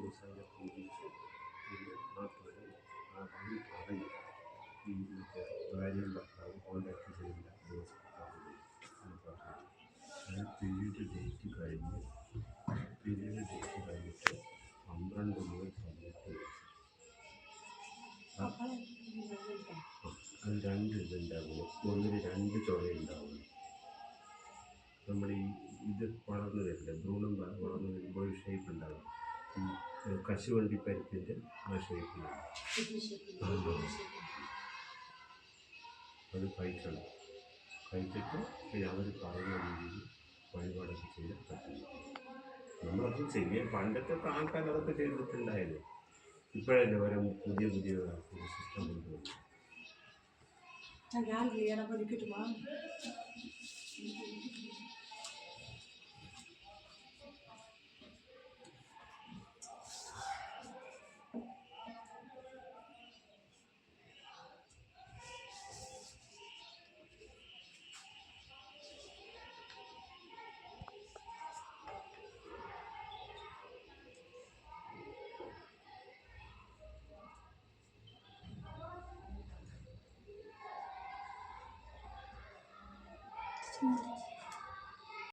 ദിവസം കുടിച്ച് പിന്നെ മാത്രമേ ആ വഴി അറിയും. ഈ മറ്റേ ഭാര്യയും ഭർത്താവും കോണ്ടാക്ട് ചെയ്യില്ല ദിവസം പറഞ്ഞു എന്ന് പറഞ്ഞു. അത് പീരീഡ് ഡേറ്റ് കഴിഞ്ഞിട്ട് 12 മുതൽ 18 വയസ്സ് അത് 2 ഇതുണ്ടാകുള്ളൂ. ഒന്നിന് 2 ചുവയുണ്ടാവുള്ളൂ. നമ്മുടെ ഇത് വളർന്നു വരില്ല, ഭ്രൂണം വളർന്നു വരുമ്പോൾ ഒരു ഷേപ്പ് ഉണ്ടാകും. ഈ കശുവണ്ടി പരിപ്പിൻ്റെ ആ ഷേപ്പിലാണ്. അത് കഴിക്കണം. കഴിച്ചിട്ട് അവർ പറയുന്ന രീതിയിൽ വഴിപാടൊക്കെ ചെയ്താൽ പറ്റില്ല. നമ്മളത് ചെയ്യാൻ പണ്ടത്തെ ആൾക്കാർ അതൊക്കെ ചെയ്തിട്ടുണ്ടായിരുന്നു. ഇപ്പോഴല്ലേ ഓരോ പുതിയ സിസ്റ്റം കൊണ്ടുവന്നു. Mm-hmm.